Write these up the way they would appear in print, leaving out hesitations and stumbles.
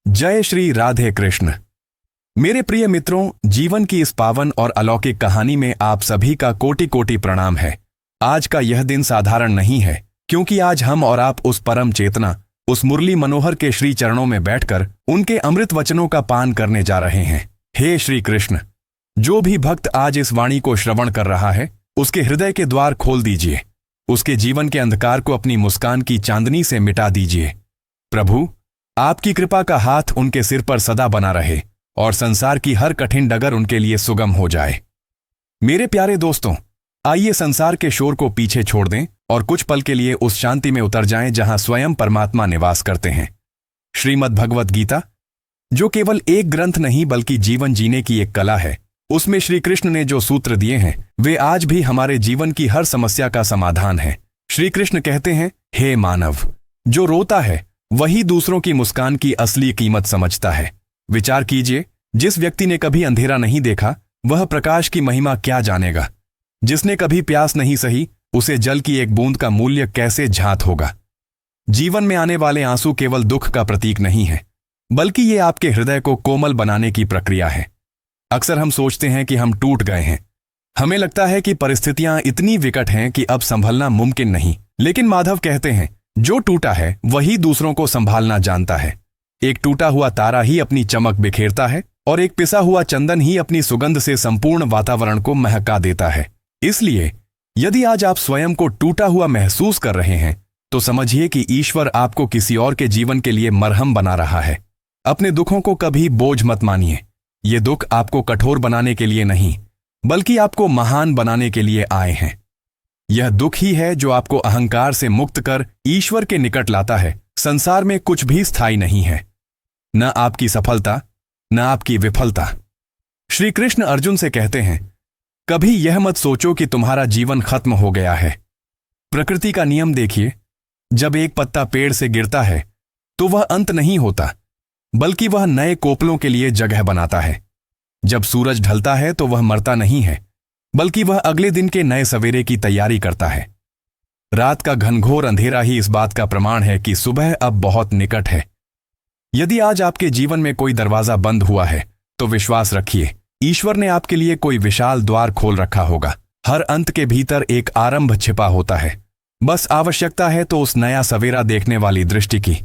जय श्री राधे कृष्ण। मेरे प्रिय मित्रों, जीवन की इस पावन और अलौकिक कहानी में आप सभी का कोटि कोटि प्रणाम है। आज का यह दिन साधारण नहीं है, क्योंकि आज हम और आप उस परम चेतना, उस मुरली मनोहर के श्री चरणों में बैठकर उनके अमृत वचनों का पान करने जा रहे हैं। हे श्री कृष्ण, जो भी भक्त आज इस वाणी को श्रवण कर रहा है, उसके हृदय के द्वार खोल दीजिए, उसके जीवन के अंधकार को अपनी मुस्कान की चांदनी से मिटा दीजिए। प्रभु, आपकी कृपा का हाथ उनके सिर पर सदा बना रहे और संसार की हर कठिन डगर उनके लिए सुगम हो जाए। मेरे प्यारे दोस्तों, आइए संसार के शोर को पीछे छोड़ दें और कुछ पल के लिए उस शांति में उतर जाएं जहां स्वयं परमात्मा निवास करते हैं। श्रीमद् भगवत गीता, जो केवल एक ग्रंथ नहीं बल्कि जीवन जीने की एक कला है, उसमें श्री कृष्ण ने जो सूत्र दिए हैं वे आज भी हमारे जीवन की हर समस्या का समाधान है। श्री कृष्ण कहते हैं, हे मानव, जो रोता है वही दूसरों की मुस्कान की असली कीमत समझता है। विचार कीजिए, जिस व्यक्ति ने कभी अंधेरा नहीं देखा वह प्रकाश की महिमा क्या जानेगा। जिसने कभी प्यास नहीं सही उसे जल की एक बूंद का मूल्य कैसे झात होगा। जीवन में आने वाले आंसू केवल दुख का प्रतीक नहीं है, बल्कि ये आपके हृदय को कोमल बनाने की प्रक्रिया है। अक्सर हम सोचते हैं कि हम टूट गए हैं। हमें लगता है कि परिस्थितियां इतनी विकट हैं कि अब संभलना मुमकिन नहीं। लेकिन माधव कहते हैं, जो टूटा है वही दूसरों को संभालना जानता है। एक टूटा हुआ तारा ही अपनी चमक बिखेरता है और एक पिसा हुआ चंदन ही अपनी सुगंध से संपूर्ण वातावरण को महका देता है। इसलिए यदि आज आप स्वयं को टूटा हुआ महसूस कर रहे हैं तो समझिए कि ईश्वर आपको किसी और के जीवन के लिए मरहम बना रहा है। अपने दुखों को कभी बोझ मत मानिए। ये दुख आपको कठोर बनाने के लिए नहीं, बल्कि आपको महान बनाने के लिए आए हैं। यह दुख ही है जो आपको अहंकार से मुक्त कर ईश्वर के निकट लाता है। संसार में कुछ भी स्थायी नहीं है, न आपकी सफलता न आपकी विफलता। श्री कृष्ण अर्जुन से कहते हैं, कभी यह मत सोचो कि तुम्हारा जीवन खत्म हो गया है। प्रकृति का नियम देखिए, जब एक पत्ता पेड़ से गिरता है तो वह अंत नहीं होता, बल्कि वह नए कोपलों के लिए जगह बनाता है। जब सूरज ढलता है तो वह मरता नहीं है, बल्कि वह अगले दिन के नए सवेरे की तैयारी करता है। रात का घनघोर अंधेरा ही इस बात का प्रमाण है कि सुबह अब बहुत निकट है। यदि आज आपके जीवन में कोई दरवाजा बंद हुआ है तो विश्वास रखिए, ईश्वर ने आपके लिए कोई विशाल द्वार खोल रखा होगा। हर अंत के भीतर एक आरंभ छिपा होता है। बस आवश्यकता है तो उस नया सवेरा देखने वाली दृष्टि की।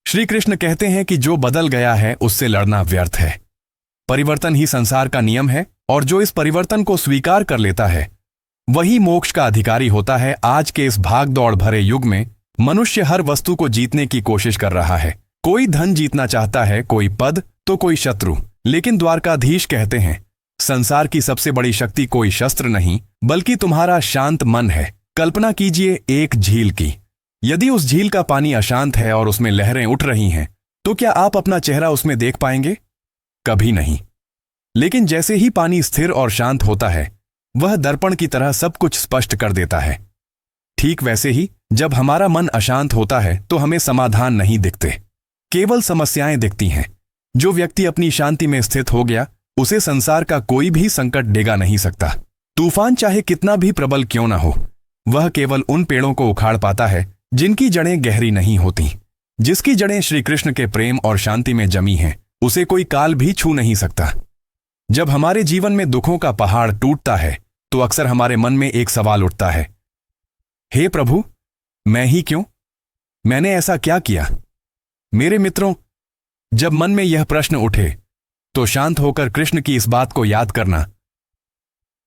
श्री कृष्ण कहते हैं कि जो बदल गया है उससे लड़ना व्यर्थ है। परिवर्तन ही संसार का नियम है और जो इस परिवर्तन को स्वीकार कर लेता है वही मोक्ष का अधिकारी होता है। आज के इस भाग दौड़ भरे युग में मनुष्य हर वस्तु को जीतने की कोशिश कर रहा है। कोई धन जीतना चाहता है, कोई पद तो कोई शत्रु। लेकिन द्वारकाधीश कहते हैं, संसार की सबसे बड़ी शक्ति कोई शस्त्र नहीं बल्कि तुम्हारा शांत मन है। कल्पना कीजिए एक झील की। यदि उस झील का पानी अशांत है और उसमें लहरें उठ रही हैं तो क्या आप अपना चेहरा उसमें देख पाएंगे? कभी नहीं। लेकिन जैसे ही पानी स्थिर और शांत होता है वह दर्पण की तरह सब कुछ स्पष्ट कर देता है। ठीक वैसे ही जब हमारा मन अशांत होता है तो हमें समाधान नहीं दिखते, केवल समस्याएं दिखती हैं। जो व्यक्ति अपनी शांति में स्थित हो गया उसे संसार का कोई भी संकट डेगा नहीं सकता। तूफान चाहे कितना भी प्रबल क्यों ना हो, वह केवल उन पेड़ों को उखाड़ पाता है जिनकी जड़ें गहरी नहीं होती। जिसकी जड़ें श्री कृष्ण के प्रेम और शांति में जमी हैं उसे कोई काल भी छू नहीं सकता। जब हमारे जीवन में दुखों का पहाड़ टूटता है तो अक्सर हमारे मन में एक सवाल उठता है, हे प्रभु, मैं ही क्यों? मैंने ऐसा क्या किया? मेरे मित्रों, जब मन में यह प्रश्न उठे तो शांत होकर कृष्ण की इस बात को याद करना।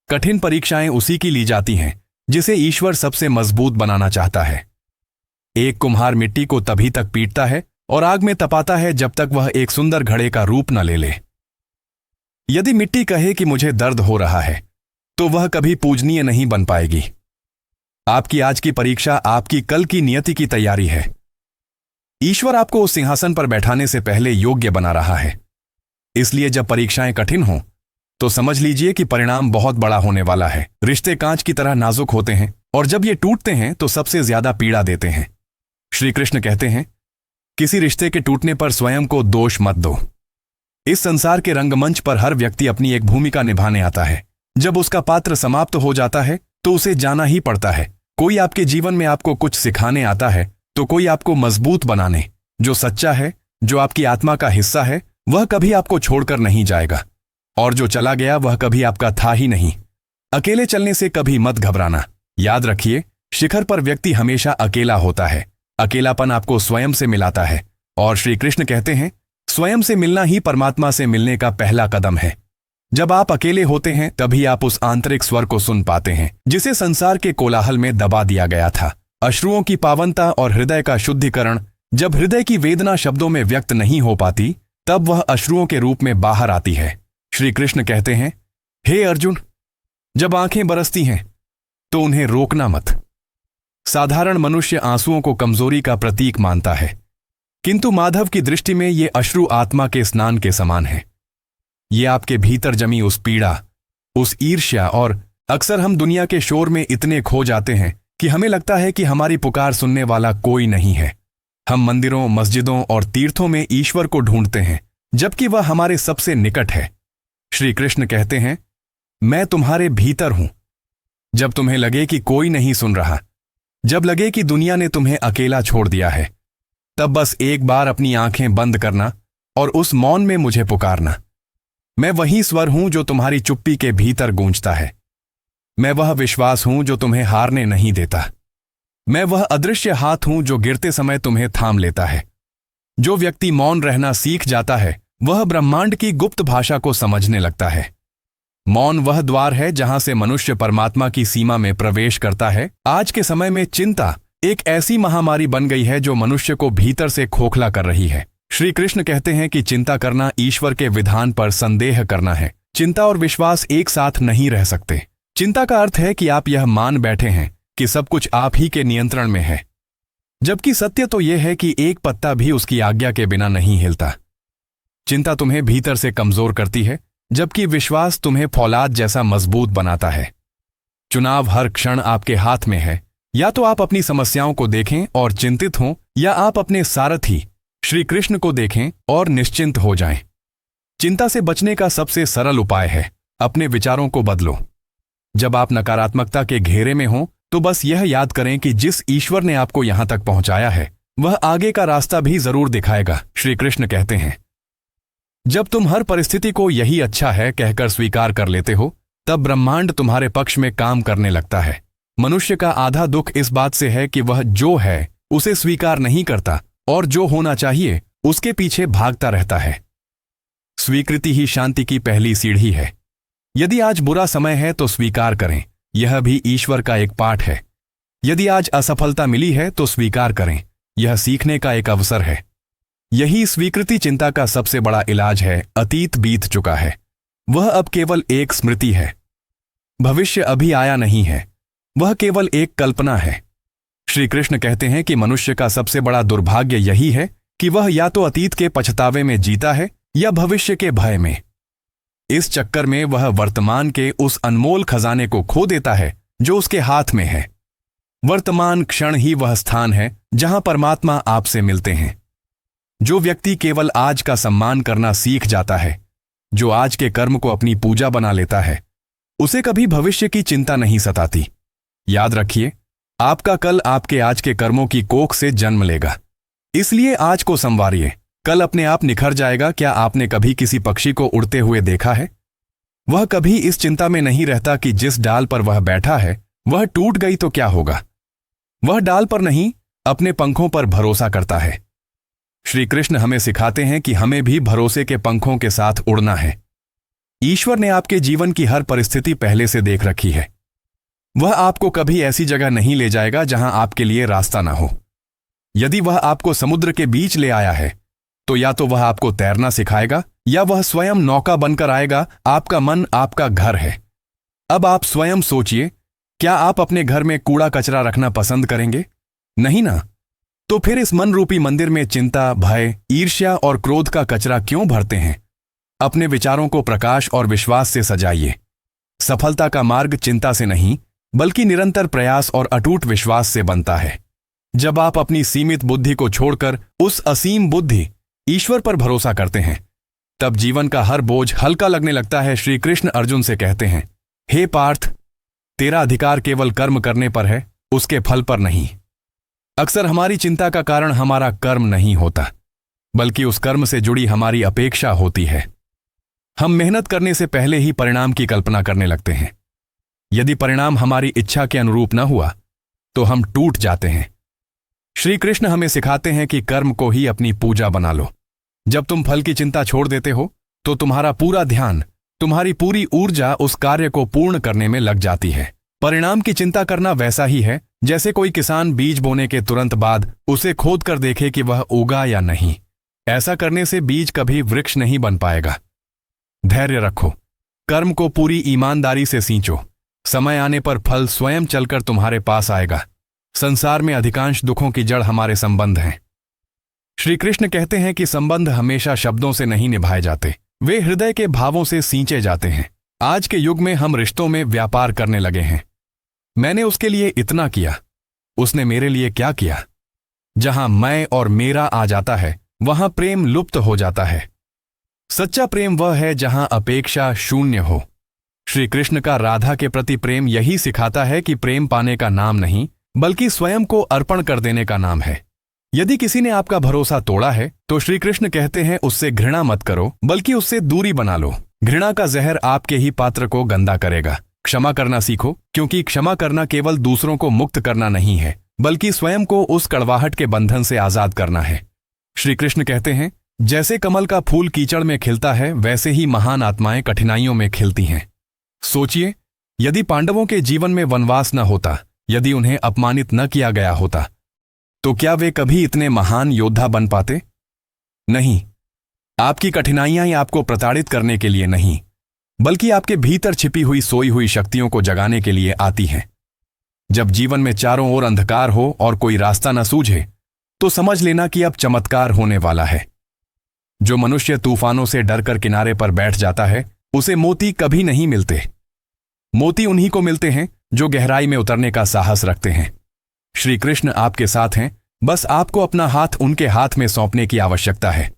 कठिन परीक्षाएं उसी की ली जाती हैं जिसे ईश्वर सबसे मजबूत बनाना चाहता है। एक कुम्हार मिट्टी को तभी तक पीटता है और आग में तपाता है जब तक वह एक सुंदर घड़े का रूप न ले ले। यदि मिट्टी कहे कि मुझे दर्द हो रहा है तो वह कभी पूजनीय नहीं बन पाएगी। आपकी आज की परीक्षा आपकी कल की नियति की तैयारी है। ईश्वर आपको उस सिंहासन पर बैठाने से पहले योग्य बना रहा है। इसलिए जब परीक्षाएं कठिन हों तो समझ लीजिए कि परिणाम बहुत बड़ा होने वाला है। रिश्ते कांच की तरह नाजुक होते हैं और जब ये टूटते हैं तो सबसे ज्यादा पीड़ा देते हैं। श्री कृष्ण कहते हैं, किसी रिश्ते के टूटने पर स्वयं को दोष मत दो। इस संसार के रंगमंच पर हर व्यक्ति अपनी एक भूमिका निभाने आता है। जब उसका पात्र समाप्त हो जाता है तो उसे जाना ही पड़ता है। कोई आपके जीवन में आपको कुछ सिखाने आता है तो कोई आपको मजबूत बनाने। जो सच्चा है जो आपकी आत्मा का हिस्सा है वह कभी आपको छोड़कर नहीं जाएगा, और जो चला गया वह कभी आपका था ही नहीं। अकेले चलने से कभी मत घबराना। याद रखिए, शिखर पर व्यक्ति हमेशा अकेला होता है। अकेलापन आपको स्वयं से मिलाता है, और श्री कृष्ण कहते हैं स्वयं से मिलना ही परमात्मा से मिलने का पहला कदम है। जब आप अकेले होते हैं तभी आप उस आंतरिक स्वर को सुन पाते हैं जिसे संसार के कोलाहल में दबा दिया गया था। अश्रुओं की पावनता और हृदय का शुद्धिकरण। जब हृदय की वेदना शब्दों में व्यक्त नहीं हो पाती तब वह अश्रुओं के रूप में बाहर आती है। श्री कृष्ण कहते हैं, हे अर्जुन, जब आंखें बरसती हैं तो उन्हें रोकना मत। साधारण मनुष्य आंसुओं को कमजोरी का प्रतीक मानता है, किंतु माधव की दृष्टि में ये अश्रु आत्मा के स्नान के समान है। ये आपके भीतर जमी उस पीड़ा, उस ईर्ष्या, और अक्सर हम दुनिया के शोर में इतने खो जाते हैं कि हमें लगता है कि हमारी पुकार सुनने वाला कोई नहीं है। हम मंदिरों, मस्जिदों और तीर्थों में ईश्वर को ढूंढते हैं, जबकि वह हमारे सबसे निकट है। श्री कृष्ण कहते हैं, मैं तुम्हारे भीतर हूं। जब तुम्हें लगे कि कोई नहीं सुन रहा, जब लगे कि दुनिया ने तुम्हें अकेला छोड़ दिया है, तब बस एक बार अपनी आंखें बंद करना और उस मौन में मुझे पुकारना। मैं वही स्वर हूं जो तुम्हारी चुप्पी के भीतर गूंजता है। मैं वह विश्वास हूं जो तुम्हें हारने नहीं देता। मैं वह अदृश्य हाथ हूं जो गिरते समय तुम्हें थाम लेता है। जो व्यक्ति मौन रहना सीख जाता है वह ब्रह्मांड की गुप्त भाषा को समझने लगता है। मौन वह द्वार है जहां से मनुष्य परमात्मा की सीमा में प्रवेश करता है। आज के समय में चिंता एक ऐसी महामारी बन गई है जो मनुष्य को भीतर से खोखला कर रही है। श्री कृष्ण कहते हैं कि चिंता करना ईश्वर के विधान पर संदेह करना है। चिंता और विश्वास एक साथ नहीं रह सकते। चिंता का अर्थ है कि आप यह मान बैठे हैं कि सब कुछ आप ही के नियंत्रण में है, जबकि सत्य तो यह है कि एक पत्ता भी उसकी आज्ञा के बिना नहीं हिलता। चिंता तुम्हें भीतर से कमजोर करती है, जबकि विश्वास तुम्हें फौलाद जैसा मजबूत बनाता है। चुनाव हर क्षण आपके हाथ में है। या तो आप अपनी समस्याओं को देखें और चिंतित हों, या आप अपने सारथी श्री कृष्ण को देखें और निश्चिंत हो जाएं। चिंता से बचने का सबसे सरल उपाय है अपने विचारों को बदलो। जब आप नकारात्मकता के घेरे में हों तो बस यह याद करें कि जिस ईश्वर ने आपको यहां तक पहुंचाया है वह आगे का रास्ता भी जरूर दिखाएगा। श्री कृष्ण कहते हैं, जब तुम हर परिस्थिति को यही अच्छा है कहकर स्वीकार कर लेते हो तब ब्रह्मांड तुम्हारे पक्ष में काम करने लगता है। मनुष्य का आधा दुख इस बात से है कि वह जो है उसे स्वीकार नहीं करता और जो होना चाहिए उसके पीछे भागता रहता है। स्वीकृति ही शांति की पहली सीढ़ी है। यदि आज बुरा समय है तो स्वीकार करें, यह भी ईश्वर का एक पाठ है। यदि आज असफलता मिली है तो स्वीकार करें, यह सीखने का एक अवसर है। यही स्वीकृति चिंता का सबसे बड़ा इलाज है। अतीत बीत चुका है, वह अब केवल एक स्मृति है। भविष्य अभी आया नहीं है, वह केवल एक कल्पना है। श्री कृष्ण कहते हैं कि मनुष्य का सबसे बड़ा दुर्भाग्य यही है कि वह या तो अतीत के पछतावे में जीता है या भविष्य के भय में। इस चक्कर में वह वर्तमान के उस अनमोल खजाने को खो देता है जो उसके हाथ में है। वर्तमान क्षण ही वह स्थान है जहां परमात्मा आपसे मिलते हैं। जो व्यक्ति केवल आज का सम्मान करना सीख जाता है, जो आज के कर्म को अपनी पूजा बना लेता है, उसे कभी भविष्य की चिंता नहीं सताती। याद रखिए, आपका कल आपके आज के कर्मों की कोख से जन्म लेगा। इसलिए आज को संवारिए, कल अपने आप निखर जाएगा। क्या आपने कभी किसी पक्षी को उड़ते हुए देखा है? वह कभी इस चिंता में नहीं रहता कि जिस डाल पर वह बैठा है वह टूट गई तो क्या होगा। वह डाल पर नहीं, अपने पंखों पर भरोसा करता है। श्री कृष्ण हमें सिखाते हैं कि हमें भी भरोसे के पंखों के साथ उड़ना है। ईश्वर ने आपके जीवन की हर परिस्थिति पहले से देख रखी है। वह आपको कभी ऐसी जगह नहीं ले जाएगा जहां आपके लिए रास्ता ना हो। यदि वह आपको समुद्र के बीच ले आया है तो या तो वह आपको तैरना सिखाएगा या वह स्वयं नौका बनकर आएगा। आपका मन आपका घर है। अब आप स्वयं सोचिए, क्या आप अपने घर में कूड़ा कचरा रखना पसंद करेंगे? नहीं ना। तो फिर इस मन रूपी मंदिर में चिंता, भय, ईर्ष्या और क्रोध का कचरा क्यों भरते हैं? अपने विचारों को प्रकाश और विश्वास से सजाइए। सफलता का मार्ग चिंता से नहीं बल्कि निरंतर प्रयास और अटूट विश्वास से बनता है। जब आप अपनी सीमित बुद्धि को छोड़कर उस असीम बुद्धि ईश्वर पर भरोसा करते हैं तब जीवन का हर बोझ हल्का लगने लगता है। श्री कृष्ण अर्जुन से कहते हैं, हे पार्थ, तेरा अधिकार केवल कर्म करने पर है, उसके फल पर नहीं। अक्सर हमारी चिंता का कारण हमारा कर्म नहीं होता, बल्कि उस कर्म से जुड़ी हमारी अपेक्षा होती है। हम मेहनत करने से पहले ही परिणाम की कल्पना करने लगते हैं। यदि परिणाम हमारी इच्छा के अनुरूप न हुआ तो हम टूट जाते हैं। श्री कृष्ण हमें सिखाते हैं कि कर्म को ही अपनी पूजा बना लो। जब तुम फल की चिंता छोड़ देते हो तो तुम्हारा पूरा ध्यान, तुम्हारी पूरी ऊर्जा उस कार्य को पूर्ण करने में लग जाती है। परिणाम की चिंता करना वैसा ही है जैसे कोई किसान बीज बोने के तुरंत बाद उसे खोद कर देखे कि वह उगा या नहीं। ऐसा करने से बीज कभी वृक्ष नहीं बन पाएगा। धैर्य रखो, कर्म को पूरी ईमानदारी से सींचो। समय आने पर फल स्वयं चलकर तुम्हारे पास आएगा। संसार में अधिकांश दुखों की जड़ हमारे संबंध हैं। श्री कृष्ण कहते हैं कि संबंध हमेशा शब्दों से नहीं निभाए जाते, वे हृदय के भावों से सींचे जाते हैं। आज के युग में हम रिश्तों में व्यापार करने लगे हैं। मैंने उसके लिए इतना किया, उसने मेरे लिए क्या किया। जहां मैं और मेरा आ जाता है वहां प्रेम लुप्त हो जाता है। सच्चा प्रेम वह है जहां अपेक्षा शून्य हो। श्री कृष्ण का राधा के प्रति प्रेम यही सिखाता है कि प्रेम पाने का नाम नहीं बल्कि स्वयं को अर्पण कर देने का नाम है। यदि किसी ने आपका भरोसा तोड़ा है तो श्री कृष्ण कहते हैं उससे घृणा मत करो बल्कि उससे दूरी बना लो। घृणा का जहर आपके ही पात्र को गंदा करेगा। क्षमा करना सीखो, क्योंकि क्षमा करना केवल दूसरों को मुक्त करना नहीं है बल्कि स्वयं को उस कड़वाहट के बंधन से आजाद करना है। श्री कृष्ण कहते हैं जैसे कमल का फूल कीचड़ में खिलता है वैसे ही महान आत्माएं कठिनाइयों में खिलती हैं। सोचिए, यदि पांडवों के जीवन में वनवास न होता, यदि उन्हें अपमानित न किया गया होता, तो क्या वे कभी इतने महान योद्धा बन पाते? नहीं। आपकी कठिनाइयां ही आपको प्रताड़ित करने के लिए नहीं बल्कि आपके भीतर छिपी हुई सोई हुई शक्तियों को जगाने के लिए आती हैं। जब जीवन में चारों ओर अंधकार हो और कोई रास्ता न सूझे तो समझ लेना कि अब चमत्कार होने वाला है। जो मनुष्य तूफानों से डरकर किनारे पर बैठ जाता है उसे मोती कभी नहीं मिलते। मोती उन्हीं को मिलते हैं जो गहराई में उतरने का साहस रखते हैं। श्री कृष्ण आपके साथ हैं, बस आपको अपना हाथ उनके हाथ में सौंपने की आवश्यकता है।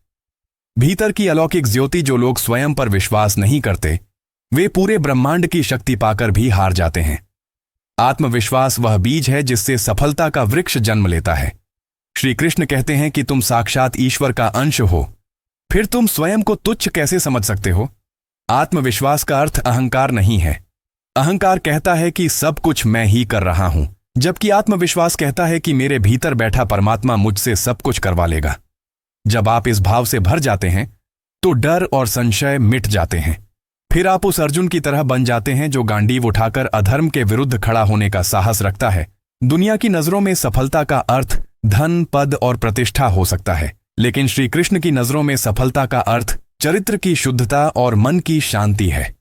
भीतर की अलौकिक ज्योति जो लोग स्वयं पर विश्वास नहीं करते, वे पूरे ब्रह्मांड की शक्ति पाकर भी हार जाते हैं। आत्मविश्वास वह बीज है जिससे सफलता का वृक्ष जन्म लेता है। श्री कृष्ण कहते हैं कि तुम साक्षात ईश्वर का अंश हो, फिर तुम स्वयं को तुच्छ कैसे समझ सकते हो? आत्मविश्वास का अर्थ अहंकार नहीं है। अहंकार कहता है कि सब कुछ मैं ही कर रहा हूं, जबकि आत्मविश्वास कहता है कि मेरे भीतर बैठा परमात्मा मुझसे सब कुछ करवा लेगा। जब आप इस भाव से भर जाते हैं तो डर और संशय मिट जाते हैं। फिर आप उस अर्जुन की तरह बन जाते हैं जो गांडीव उठाकर अधर्म के विरुद्ध खड़ा होने का साहस रखता है। दुनिया की नजरों में सफलता का अर्थ धन, पद और प्रतिष्ठा हो सकता है, लेकिन श्री कृष्ण की नजरों में सफलता का अर्थ चरित्र की शुद्धता और मन की शांति है।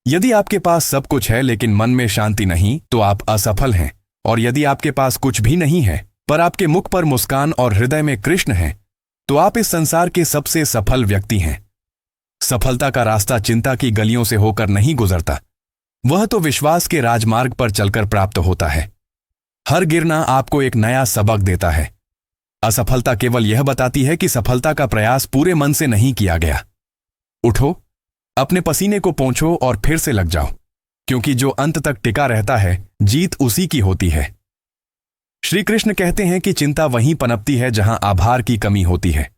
यदि आपके पास सब कुछ है लेकिन मन में शांति नहीं तो आप असफल हैं, और यदि आपके पास कुछ भी नहीं है पर आपके मुख पर मुस्कान और हृदय में कृष्ण है तो आप इस संसार के सबसे सफल व्यक्ति हैं। सफलता का रास्ता चिंता की गलियों से होकर नहीं गुजरता, वह तो विश्वास के राजमार्ग पर चलकर प्राप्त होता है। हर गिरना आपको एक नया सबक देता है। असफलता केवल यह बताती है कि सफलता का प्रयास पूरे मन से नहीं किया गया। उठो, अपने पसीने को पोंछो और फिर से लग जाओ, क्योंकि जो अंत तक टिका रहता है जीत उसी की होती है। श्री कृष्ण कहते हैं कि चिंता वहीं पनपती है जहां आभार की कमी होती है।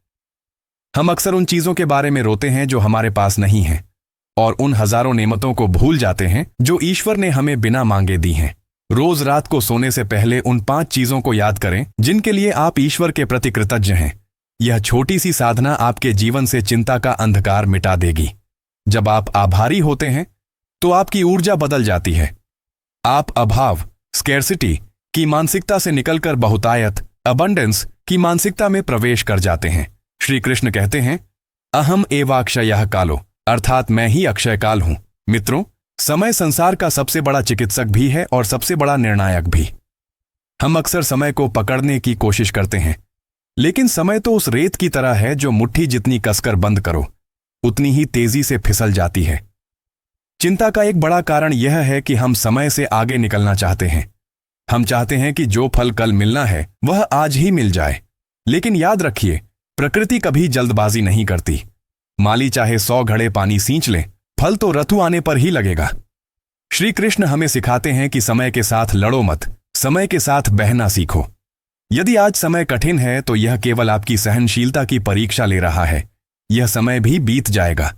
हम अक्सर उन चीजों के बारे में रोते हैं जो हमारे पास नहीं हैं, और उन हजारों नेमतों को भूल जाते हैं जो ईश्वर ने हमें बिना मांगे दी हैं। रोज रात को सोने से पहले उन 5 चीजों को याद करें जिनके लिए आप ईश्वर के प्रति कृतज्ञ हैं। यह छोटी सी साधना आपके जीवन से चिंता का अंधकार मिटा देगी। जब आप आभारी होते हैं तो आपकी ऊर्जा बदल जाती है। आप अभाव, स्कैर्सिटी की मानसिकता से निकलकर बहुतायत, अबंडेंस की मानसिकता में प्रवेश कर जाते हैं। श्री कृष्ण कहते हैं, अहम एवाक्षयः कालो, अर्थात मैं ही अक्षय काल हूं। मित्रों, समय संसार का सबसे बड़ा चिकित्सक भी है और सबसे बड़ा निर्णायक भी। हम अक्सर समय को पकड़ने की कोशिश करते हैं, लेकिन समय तो उस रेत की तरह है जो मुट्ठी जितनी कसकर बंद करो उतनी ही तेजी से फिसल जाती है। चिंता का एक बड़ा कारण यह है कि हम समय से आगे निकलना चाहते हैं। हम चाहते हैं कि जो फल कल मिलना है वह आज ही मिल जाए, लेकिन याद रखिए, प्रकृति कभी जल्दबाजी नहीं करती। माली चाहे 100 घड़े पानी सींच ले, फल तो ऋतु आने पर ही लगेगा। श्री कृष्ण हमें सिखाते हैं कि समय के साथ लड़ो मत, समय के साथ बहना सीखो। यदि आज समय कठिन है तो यह केवल आपकी सहनशीलता की परीक्षा ले रहा है। यह समय भी बीत जाएगा।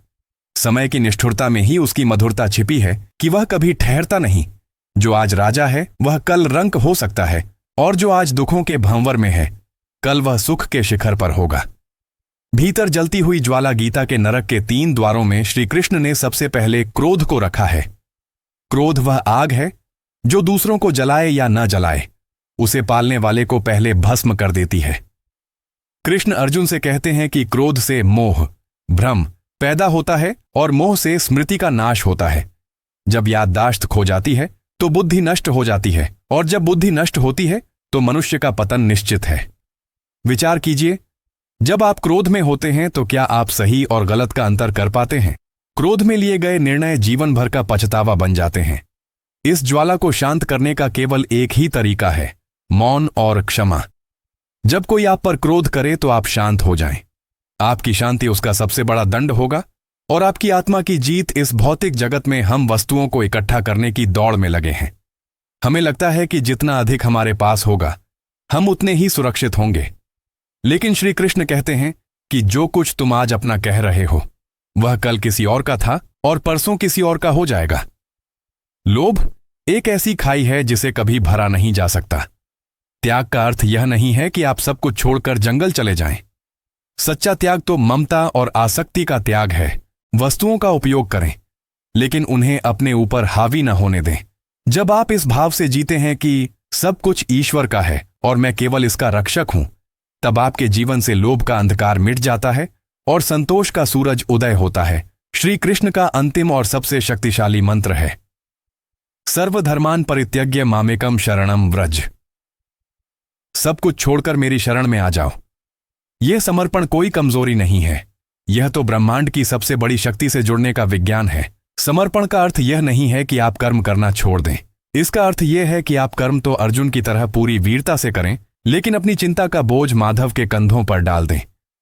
समय की निष्ठुरता में ही उसकी मधुरता छिपी है कि वह कभी ठहरता नहीं। जो आज राजा है वह कल रंक हो सकता है, और जो आज दुखों के भंवर में है कल वह सुख के शिखर पर होगा। भीतर जलती हुई ज्वाला गीता के नरक के 3 द्वारों में श्री कृष्ण ने सबसे पहले क्रोध को रखा है। क्रोध वह आग है जो दूसरों को जलाए या न जलाए, उसे पालने वाले को पहले भस्म कर देती है। कृष्ण अर्जुन से कहते हैं कि क्रोध से मोह, भ्रम पैदा होता है और मोह से स्मृति का नाश होता है। जब याददाश्त खो जाती है तो बुद्धि नष्ट हो जाती है, और जब बुद्धि नष्ट होती है तो मनुष्य का पतन निश्चित है। विचार कीजिए, जब आप क्रोध में होते हैं तो क्या आप सही और गलत का अंतर कर पाते हैं? क्रोध में लिए गए निर्णय जीवन भर का पछतावा बन जाते हैं। इस ज्वाला को शांत करने का केवल एक ही तरीका है, मौन और क्षमा। जब कोई आप पर क्रोध करे तो आप शांत हो जाएं। आपकी शांति उसका सबसे बड़ा दंड होगा, और आपकी आत्मा की जीत इस भौतिक जगत में हम वस्तुओं को इकट्ठा करने की दौड़ में लगे हैं। हमें लगता है कि जितना अधिक हमारे पास होगा हम उतने ही सुरक्षित होंगे, लेकिन श्री कृष्ण कहते हैं कि जो कुछ तुम आज अपना कह रहे हो वह कल किसी और का था और परसों किसी और का हो जाएगा। लोभ एक ऐसी खाई है जिसे कभी भरा नहीं जा सकता। त्याग का अर्थ यह नहीं है कि आप सब कुछ छोड़कर जंगल चले जाएं। सच्चा त्याग तो ममता और आसक्ति का त्याग है। वस्तुओं का उपयोग करें, लेकिन उन्हें अपने ऊपर हावी न होने दें। जब आप इस भाव से जीते हैं कि सब कुछ ईश्वर का है और मैं केवल इसका रक्षक हूं, तब आपके जीवन से लोभ का अंधकार मिट जाता है और संतोष का सूरज उदय होता है। श्री कृष्ण का अंतिम और सबसे शक्तिशाली मंत्र है, सर्वधर्मान परित्यज्य मामेकम शरणम व्रज। सब कुछ छोड़कर मेरी शरण में आ जाओ। यह समर्पण कोई कमजोरी नहीं है, यह तो ब्रह्मांड की सबसे बड़ी शक्ति से जुड़ने का विज्ञान है। समर्पण का अर्थ यह नहीं है कि आप कर्म करना छोड़ दें। इसका अर्थ यह है कि आप कर्म तो अर्जुन की तरह पूरी वीरता से करें, लेकिन अपनी चिंता का बोझ माधव के कंधों पर डाल दें।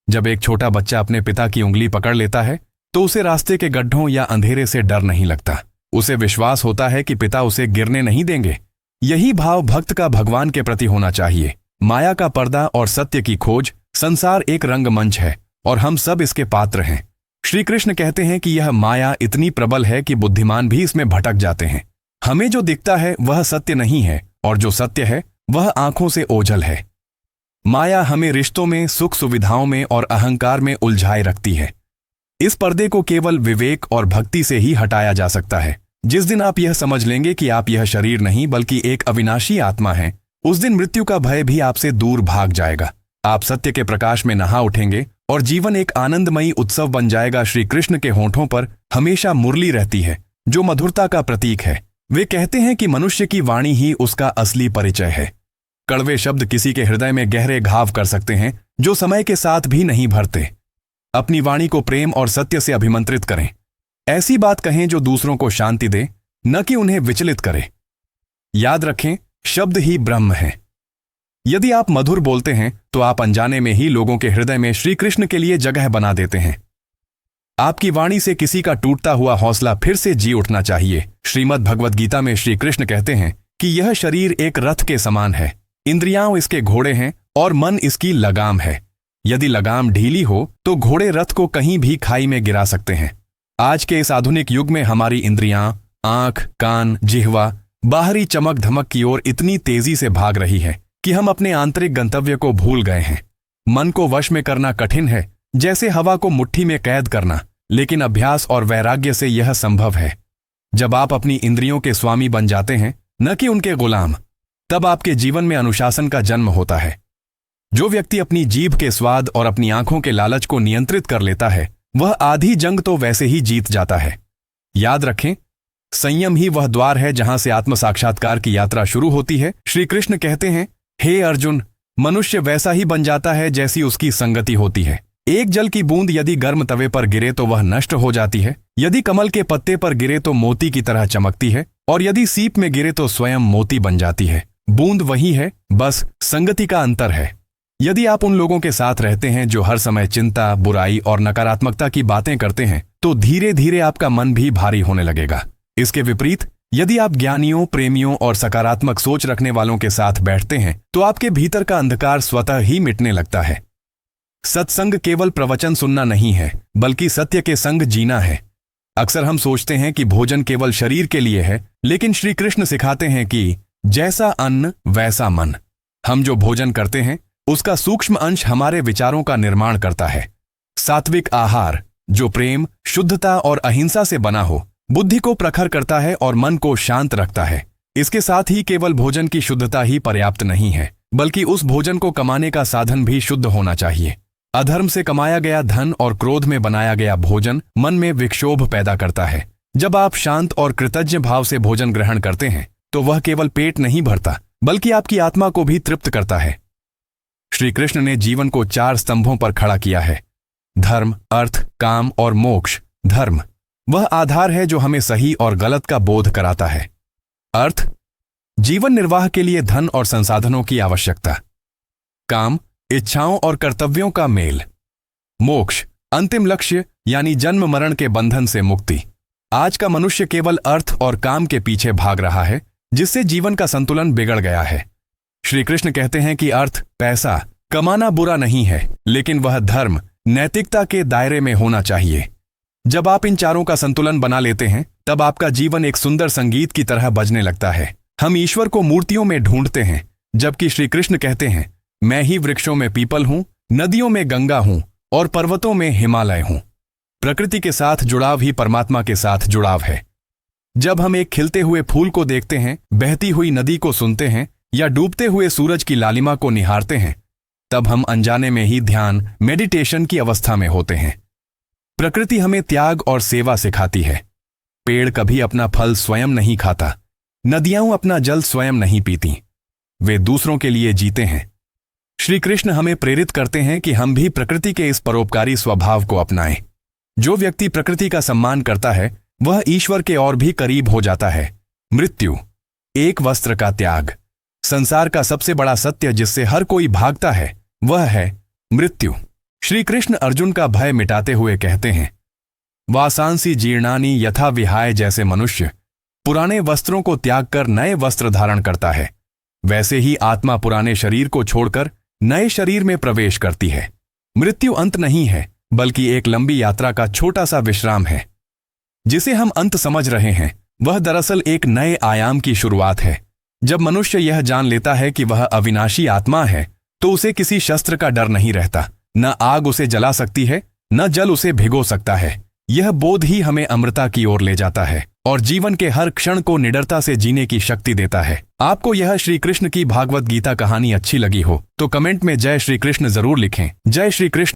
जब एक छोटा बच्चा अपने पिता की उंगली पकड़ लेता है तो उसे रास्ते के गड्ढों या अंधेरे से डर नहीं लगता। उसे विश्वास होता है कि पिता उसे गिरने नहीं देंगे। यही भाव भक्त का भगवान के प्रति होना चाहिए। माया का पर्दा और सत्य की खोज, संसार एक रंगमंच है और हम सब इसके पात्र हैं। श्री कृष्ण कहते हैं कि यह माया इतनी प्रबल है कि बुद्धिमान भी इसमें भटक जाते हैं। हमें जो दिखता है वह सत्य नहीं है, और जो सत्य है वह आंखों से ओझल है। माया हमें रिश्तों में, सुख सुविधाओं में और अहंकार में उलझाए रखती है। इस पर्दे को केवल विवेक और भक्ति से ही हटाया जा सकता है। जिस दिन आप यह समझ लेंगे कि आप यह शरीर नहीं बल्कि एक अविनाशी आत्मा हैं, उस दिन मृत्यु का भय भी आपसे दूर भाग जाएगा। आप सत्य के प्रकाश में नहा उठेंगे और जीवन एक आनंदमयी उत्सव बन जाएगा। श्री कृष्ण के होंठों पर हमेशा मुरली रहती है, जो मधुरता का प्रतीक है। वे कहते हैं कि मनुष्य की वाणी ही उसका असली परिचय है। कड़वे शब्द किसी के हृदय में गहरे घाव कर सकते हैं, जो समय के साथ भी नहीं भरते। अपनी वाणी को प्रेम और सत्य से अभिमंत्रित करें। ऐसी बात कहें जो दूसरों को शांति दे, न कि उन्हें विचलित करे। याद रखें, शब्द ही ब्रह्म है। यदि आप मधुर बोलते हैं तो आप अनजाने में ही लोगों के हृदय में श्री कृष्ण के लिए जगह बना देते हैं। आपकी वाणी से किसी का टूटता हुआ हौसला फिर से जी उठना चाहिए। श्रीमद् भगवद गीता में श्री कृष्ण कहते हैं कि यह शरीर एक रथ के समान है। इंद्रियां इसके घोड़े हैं और मन इसकी लगाम है। यदि लगाम ढीली हो तो घोड़े रथ को कहीं भी खाई में गिरा सकते हैं। आज के इस आधुनिक युग में हमारी इंद्रियां, आंख, कान, जिह्वा बाहरी चमक धमक की ओर इतनी तेजी से भाग रही है कि हम अपने आंतरिक गंतव्य को भूल गए हैं। मन को वश में करना कठिन है, जैसे हवा को मुट्ठी में कैद करना, लेकिन अभ्यास और वैराग्य से यह संभव है। जब आप अपनी इंद्रियों के स्वामी बन जाते हैं, न कि उनके गुलाम, तब आपके जीवन में अनुशासन का जन्म होता है। जो व्यक्ति अपनी जीभ के स्वाद और अपनी आंखों के लालच को नियंत्रित कर लेता है, वह आधी जंग तो वैसे ही जीत जाता है। याद रखें, संयम ही वह द्वार है जहां से आत्म साक्षात्कार की यात्रा शुरू होती है। श्री कृष्ण कहते हैं, हे अर्जुन, मनुष्य वैसा ही बन जाता है जैसी उसकी संगति होती है। एक जल की बूंद यदि गर्म तवे पर गिरे तो वह नष्ट हो जाती है, यदि कमल के पत्ते पर गिरे तो मोती की तरह चमकती है, और यदि सीप में गिरे तो स्वयं मोती बन जाती है। बूंद वही है, बस संगति का अंतर है। यदि आप उन लोगों के साथ रहते हैं जो हर समय चिंता, बुराई और नकारात्मकता की बातें करते हैं, तो धीरे धीरे आपका मन भी भारी होने लगेगा। इसके विपरीत, यदि आप ज्ञानियों, प्रेमियों और सकारात्मक सोच रखने वालों के साथ बैठते हैं तो आपके भीतर का अंधकार स्वतः ही मिटने लगता है। सत्संग केवल प्रवचन सुनना नहीं है, बल्कि सत्य के संग जीना है। अक्सर हम सोचते हैं कि भोजन केवल शरीर के लिए है, लेकिन श्री कृष्ण सिखाते हैं कि जैसा अन्न वैसा मन। हम जो भोजन करते हैं उसका सूक्ष्म अंश हमारे विचारों का निर्माण करता है। सात्विक आहार जो प्रेम, शुद्धता और अहिंसा से बना हो, बुद्धि को प्रखर करता है और मन को शांत रखता है। इसके साथ ही केवल भोजन की शुद्धता ही पर्याप्त नहीं है, बल्कि उस भोजन को कमाने का साधन भी शुद्ध होना चाहिए। अधर्म से कमाया गया धन और क्रोध में बनाया गया भोजन मन में विक्षोभ पैदा करता है। जब आप शांत और कृतज्ञ भाव से भोजन ग्रहण करते हैं तो वह केवल पेट नहीं भरता, बल्कि आपकी आत्मा को भी तृप्त करता है। श्री कृष्ण ने जीवन को 4 स्तंभों पर खड़ा किया है: धर्म, अर्थ, काम और मोक्ष। धर्म वह आधार है जो हमें सही और गलत का बोध कराता है। अर्थ जीवन निर्वाह के लिए धन और संसाधनों की आवश्यकता। काम इच्छाओं और कर्तव्यों का मेल। मोक्ष अंतिम लक्ष्य यानी जन्म मरण के बंधन से मुक्ति। आज का मनुष्य केवल अर्थ और काम के पीछे भाग रहा है, जिससे जीवन का संतुलन बिगड़ गया है। श्री कृष्ण कहते हैं कि अर्थ, पैसा कमाना बुरा नहीं है, लेकिन वह धर्म, नैतिकता के दायरे में होना चाहिए। जब आप इन चारों का संतुलन बना लेते हैं तब आपका जीवन एक सुंदर संगीत की तरह बजने लगता है। हम ईश्वर को मूर्तियों में ढूंढते हैं, जबकि श्री कृष्ण कहते हैं, मैं ही वृक्षों में पीपल हूं, नदियों में गंगा हूं और पर्वतों में हिमालय हूं। प्रकृति के साथ जुड़ाव ही परमात्मा के साथ जुड़ाव है। जब हम एक खिलते हुए फूल को देखते हैं, बहती हुई नदी को सुनते हैं या डूबते हुए सूरज की लालिमा को निहारते हैं, तब हम अनजाने में ही ध्यान, मेडिटेशन की अवस्था में होते हैं। प्रकृति हमें त्याग और सेवा सिखाती है। पेड़ कभी अपना फल स्वयं नहीं खाता, नदियां अपना जल स्वयं नहीं पीती, वे दूसरों के लिए जीते हैं। श्री कृष्ण हमें प्रेरित करते हैं कि हम भी प्रकृति के इस परोपकारी स्वभाव को अपनाएं। जो व्यक्ति प्रकृति का सम्मान करता है वह ईश्वर के और भी करीब हो जाता है। मृत्यु एक वस्त्र का त्याग। संसार का सबसे बड़ा सत्य जिससे हर कोई भागता है वह है मृत्यु। श्री कृष्ण अर्जुन का भय मिटाते हुए कहते हैं, वासांसी जीर्णानि यथा विहाय। जैसे मनुष्य पुराने वस्त्रों को त्याग कर नए वस्त्र धारण करता है, वैसे ही आत्मा पुराने शरीर को छोड़कर नए शरीर में प्रवेश करती है। मृत्यु अंत नहीं है, बल्कि एक लंबी यात्रा का छोटा सा विश्राम है। जिसे हम अंत समझ रहे हैं वह दरअसल एक नए आयाम की शुरुआत है। जब मनुष्य यह जान लेता है कि वह अविनाशी आत्मा है तो उसे किसी शस्त्र का डर नहीं रहता। न आग उसे जला सकती है, न जल उसे भिगो सकता है। यह बोध ही हमें अमृता की ओर ले जाता है और जीवन के हर क्षण को निडरता से जीने की शक्ति देता है। आपको यह श्री कृष्ण की भागवत गीता कहानी अच्छी लगी हो तो कमेंट में जय श्री कृष्ण जरूर लिखें। जय श्री कृष्ण।